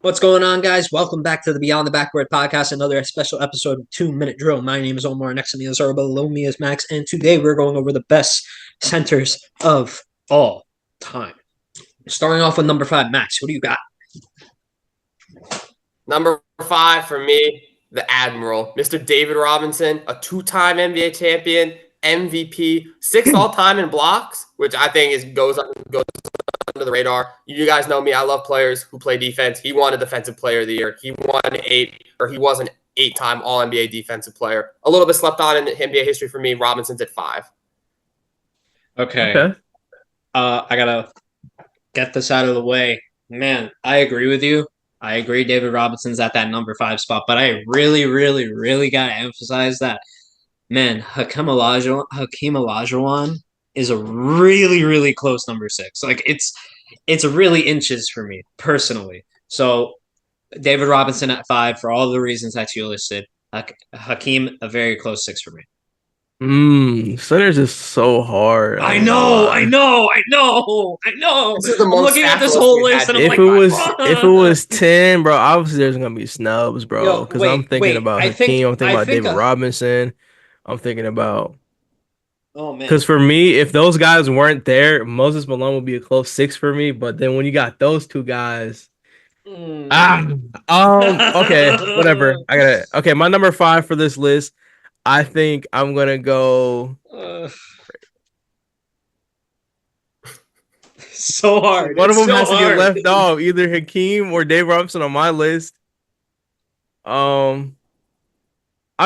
What's going on, guys? Welcome back to the Beyond the Backboard podcast, another special episode of 2 Minute Drill. My name is Omar. Next to me is Earl. Below me is Max. And today we're going over the best centers of all time. Starting off with number 5, Max. What do you got? Number 5 for me, the Admiral, Mr. David Robinson, a 2-time NBA champion, MVP, 6th all-time in blocks, which I think goes under the radar. You guys know me. I love players who play defense. He won a Defensive Player of the Year. He was an 8-time All-NBA Defensive Player. A little bit slept on in NBA history for me. Robinson's at 5. Okay. I gotta get this out of the way. Man, I agree with you. I agree David Robinson's at that number 5 spot, but I really gotta emphasize that, man, Hakeem Olajuwon is a really close number 6. Like it's really inches for me personally. So David Robinson at 5 for all the reasons that you listed. Hakeem, a very close 6 for me. Centers is so hard. I know. This is the I'm most looking at this stacked whole list we've list had. and I'm if it was 10, bro, obviously there's gonna be snubs, bro. Because I'm thinking about Hakeem, I'm thinking about David Robinson. I'm thinking about oh man. Because for me, if those guys weren't there, Moses Malone would be a close 6 for me. But then when you got those two guys, okay, whatever. Okay, my number 5 for this list. I think I'm gonna go. So hard. One of them has to get left off, either Hakeem or Dave Robinson on my list. I'm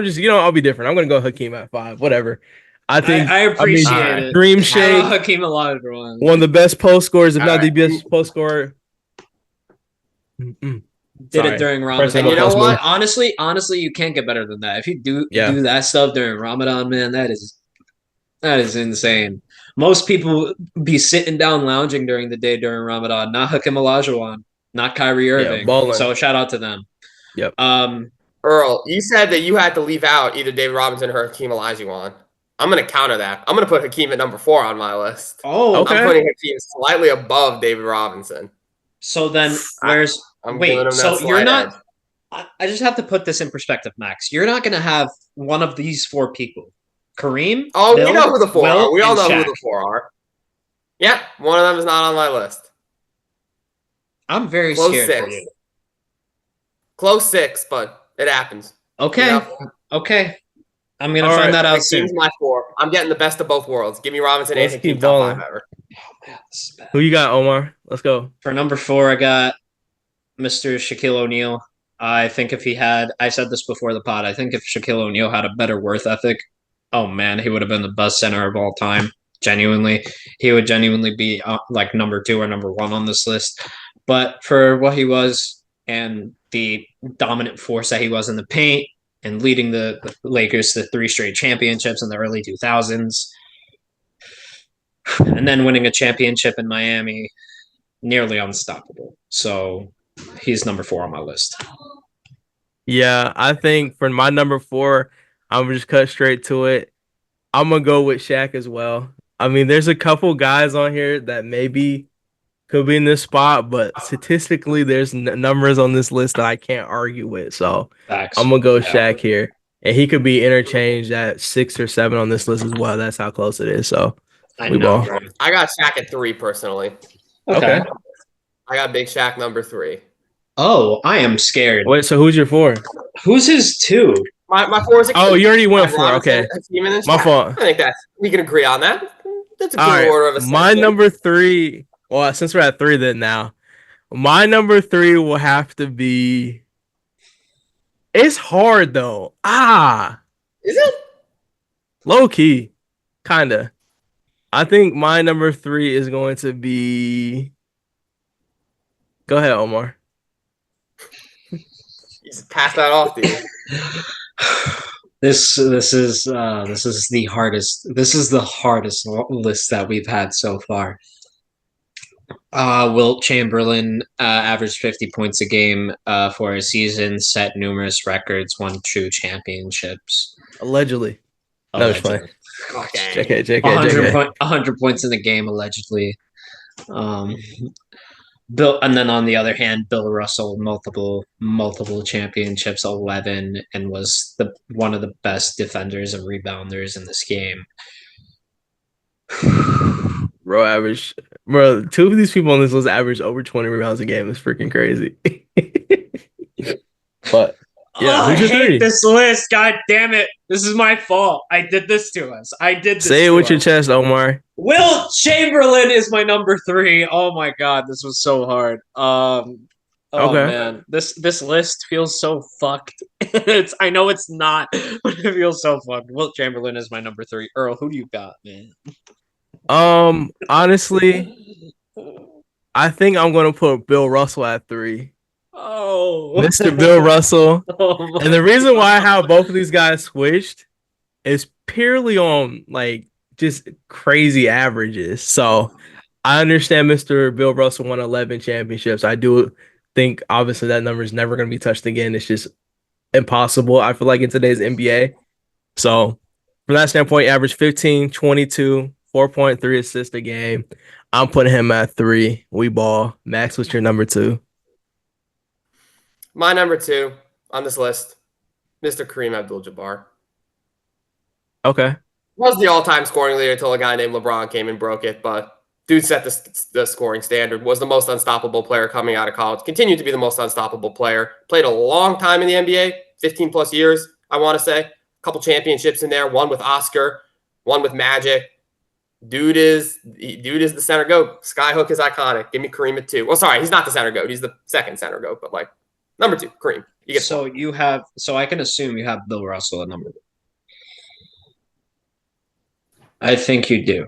just, I'll be different. I'm gonna go Hakeem at 5. Whatever. I think I appreciate it. Dream Shake. Hakeem Olajuwon. One of the best post scorers, if not the best post scorer. Did it during Ramadan. And you know what? Honestly, you can't get better than that. If you do that stuff during Ramadan, man, that is insane. Most people be sitting down lounging during the day during Ramadan. Not Hakeem Olajuwon, not Kyrie Irving. So shout out to them. Yep. Earl, you said that you had to leave out either David Robinson or Hakeem Olajuwon. I'm going to counter that. I'm going to put Hakeem at number 4 on my list. Oh, okay. I'm putting Hakeem slightly above David Robinson. So then where's so you're not I just have to put this in perspective, Max. You're not going to have one of these 4 people. Kareem? Oh, Bill, we know who the 4 are. We all know Shaq. who the 4 are. Yep, one of them is not on my list. I'm very scared for you. Close 6, but it happens. Okay. Okay. I'm going to find that out soon. Hakeem's my 4. I'm getting the best of both worlds. Give me Robinson and Hakeem top 5 ever. Oh, man, who you got, Omar? Let's go. For number 4, I got Mr. Shaquille O'Neal. I think if he had, I said this before the pod, I think if Shaquille O'Neal had a better worth ethic, oh man, he would have been the best center of all time. Genuinely. He would genuinely be like number 2 or number 1 on this list. But for what he was and the dominant force that he was in the paint and leading the Lakers to 3 straight championships in the early 2000s, and then winning a championship in Miami, nearly unstoppable. So he's number 4 on my list. Yeah, I think for my number 4, I'm going to just cut straight to it. I'm going to go with Shaq as well. I mean, there's a couple guys on here that maybe could be in this spot, but statistically, there's numbers on this list that I can't argue with. So Facts. I'm going to go Shaq here. And he could be interchanged at 6 or 7 on this list as well. That's how close it is. So I got Shaq at 3 personally. Okay. I got Big Shaq number 3. Oh, I am scared. Wait, so who's your 4? Who's his 2? My 4 is you already went 4. Okay. My fault. I think we can agree on that. That's a good order of a my number 3. Well, since we're at 3 then now, my number 3 will have to be. It's hard though. Is it? Low key, kinda. I think my number 3 is going to be. Go ahead, Omar. You just pass that off, dude. This is the hardest. This is the hardest list that we've had so far. Wilt Chamberlain averaged 50 points a game for a season, set numerous records, won 2 championships. Allegedly. No, it's fine. JK. 100 points in the game, allegedly. Bill, and then on the other hand, Bill Russell, multiple championships, 11, and was the one of the best defenders and rebounders in this game. Bro, two of these people on this list average over 20 rebounds a game. It's freaking crazy. But yeah, I hate this list. God damn it. This is my fault. I did this to us. Say it with your chest, Omar. Wilt Chamberlain is my number 3. Oh my god, this was so hard. Man, this list feels so fucked. I know it's not, but it feels so fucked. Wilt Chamberlain is my number 3. Earl, who do you got, man? Honestly, I think I'm gonna put Bill Russell at 3. Oh, Mr. Bill Russell. And the reason why I have both of these guys switched is purely on like just crazy averages. So I understand Mr. Bill Russell won 11 championships. I do think obviously that number is never going to be touched again. It's just impossible, I feel like, in today's NBA. So from that standpoint, average 15, 22, 4.3 assists a game. I'm putting him at 3. We ball. Max, what's your number 2? My number 2 on this list, Mr. Kareem Abdul-Jabbar. Okay. Was the all-time scoring leader until a guy named LeBron came and broke it, but dude set the scoring standard, was the most unstoppable player coming out of college, continued to be the most unstoppable player, played a long time in the NBA, 15 plus years, I want to say. A couple championships in there, one with Oscar, one with Magic. Dude is the center goat. Skyhook is iconic. Give me Kareem at 2. Well, sorry, he's not the center goat. He's the second center goat, but like number 2, Kareem. So I can assume you have Bill Russell at number 2. I think you do.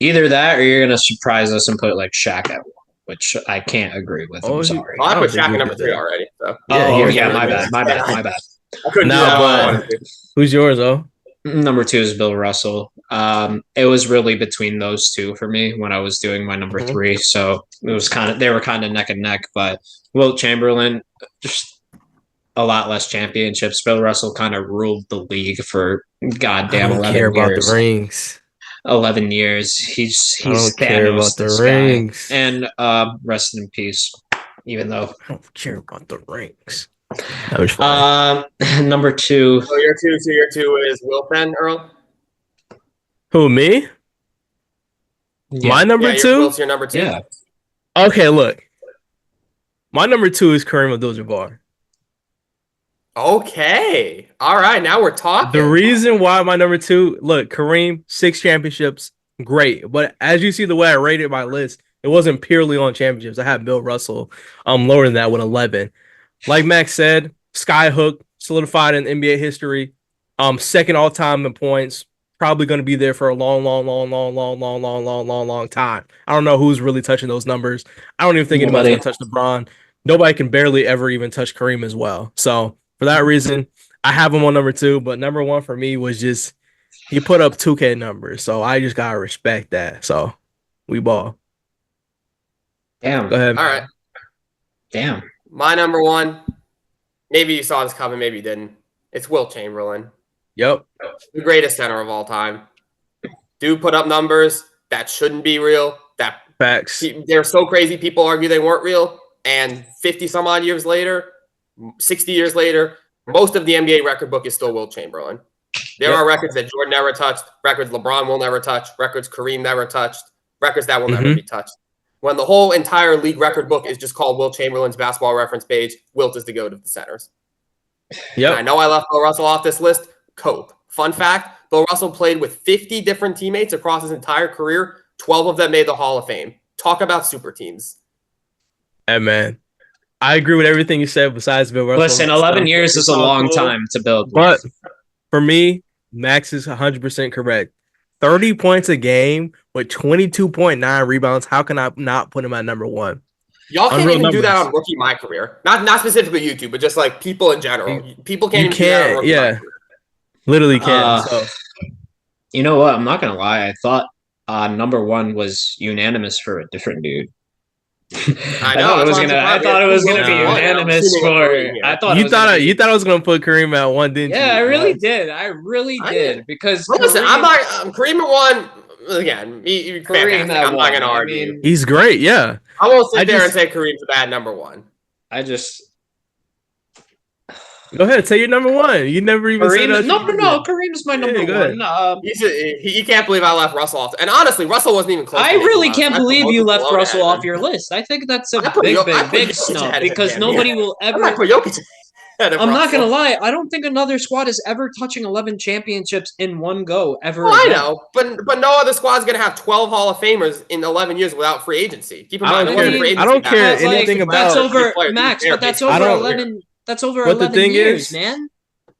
Either that or you're going to surprise us and put like Shaq at 1, which I can't agree with. I'm sorry. I put Shaq at number 3 already. So. My bad. I couldn't do that. Who's yours, though? Number 2 is Bill Russell. It was really between those two for me when I was doing my number 3. So it was they were kind of neck and neck, but Wilt Chamberlain, just a lot less championships. Bill Russell kind of ruled the league for goddamn 11 years. About the rings. 11 years. He's I don't care about the rings. And rest in peace, even though I don't care about the rings. Number 2. So your 2 is Wilt then, Earl? Who, me? Yeah. My number 2? Wilt's your number 2. Yeah. Okay, look. My number 2 is Kareem Abdul-Jabbar. Okay. All right. Now we're talking. The reason why my number 2, look, Kareem, 6 championships, great. But as you see the way I rated my list, it wasn't purely on championships. I had Bill Russell lower than that with 11. Like Max said, Skyhook, solidified in NBA history. Second all-time in points. Probably going to be there for a long time. I don't know who's really touching those numbers. I don't even think anybody's going to touch LeBron. Nobody can barely ever even touch Kareem as well. So for that reason, I have him on number 2. But number 1 for me was just he put up 2K numbers. So I just got to respect that. So we ball. Damn. Go ahead. All right. Damn. My number 1, maybe you saw this coming, maybe you didn't. It's Wilt Chamberlain. Yep. The greatest center of all time. Dude put up numbers that shouldn't be real. That Facts. They're so crazy, people argue they weren't real. And 50 some odd years later, 60 years later, most of the NBA record book is still Wilt Chamberlain. There are records that Jordan never touched, records LeBron will never touch, records Kareem never touched, records that will never be touched. When the whole entire league record book is just called Wilt Chamberlain's basketball reference page, Wilt is the GOAT of the centers. Yep. I know I left Bill Russell off this list. Cope. Fun fact, Bill Russell played with 50 different teammates across his entire career. 12 of them made the Hall of Fame. Talk about super teams. Hey, man. I agree with everything you said besides Bill Russell. Listen, 11 years is a long time to build. But for me, Max is 100% correct. 30 points a game with 22.9 rebounds. How can I not put him at number 1? Y'all can't even do that on Rookie My Career. Not specifically YouTube, but just like people in general. People can't even do that on Rookie My Career. Literally can't. You know what? I'm not going to lie. I thought number 1 was unanimous for a different dude. I know. I thought it was gonna be unanimous for. You thought I was gonna put Kareem at 1, didn't you? Yeah, I really did. I really did because listen, I'm Kareem at 1 again. Kareem, I'm not gonna argue. He's great. Yeah, I won't sit there and say Kareem's a bad number one. Go ahead, say your number one. You never even said that. No. Kareem's my number one. He can't believe I left Russell off. And honestly, Russell wasn't even close. I really can't believe you left Russell off your list. I think that's a big snub because nobody will ever. I'm not gonna lie. I don't think another squad is ever touching 11 championships in one go ever. I know, but no other squad's gonna have 12 Hall of Famers in 11 years without free agency. Keep in mind, I don't care anything about that's over Max, but that's over 11. That's over 11 years, man.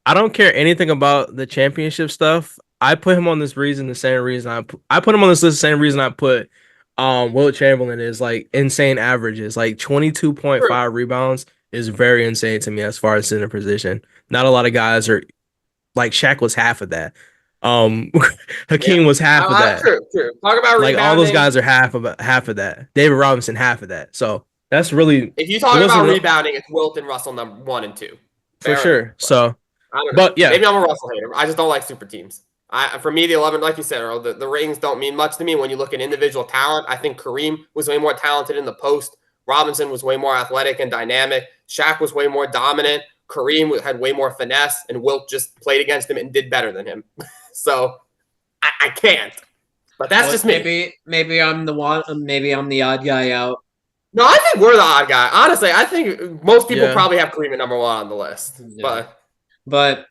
I don't care anything about the championship stuff. I put him on this reason, the same reason I put him on this list, the same reason I put Wilt Chamberlain is like insane averages, like 22.5 rebounds is very insane to me as far as center position. Not a lot of guys are like Shaq was half of that. Hakeem was half of that. True. Talk about like rebounding. All those guys are half of that. David Robinson half of that. So that's really if you talk about rebounding, it's Wilt and Russell number 1 and 2 for sure. So, I don't know. But yeah, maybe I'm a Russell hater. I just don't like super teams. For me, the 11, like you said, Earl, the ratings don't mean much to me. When you look at individual talent, I think Kareem was way more talented in the post. Robinson was way more athletic and dynamic. Shaq was way more dominant. Kareem had way more finesse, and Wilt just played against him and did better than him. So I can't. But that's just me. Maybe I'm the one. Maybe I'm the odd guy out. No, I think we're the odd guy. Honestly, I think most people probably have Kareem at number 1 on the list. Yeah. But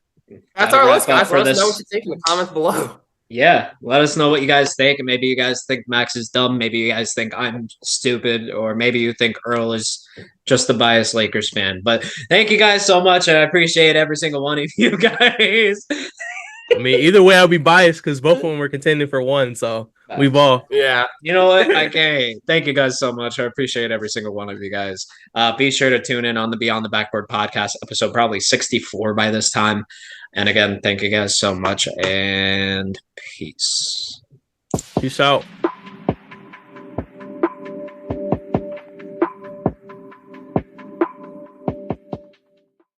that's our list, guys. Let us know what you think in the comments below. Yeah, let us know what you guys think. And maybe you guys think Max is dumb. Maybe you guys think I'm stupid. Or maybe you think Earl is just a biased Lakers fan. But thank you guys so much. I appreciate every single one of you guys. I mean, either way, I'll be biased because both of them were contending for 1. So we ball. Yeah. You know what? Okay. Thank you guys so much. I appreciate every single one of you guys. Be sure to tune in on the Beyond the Backboard podcast episode, probably 64 by this time. And again, thank you guys so much and peace. Peace out.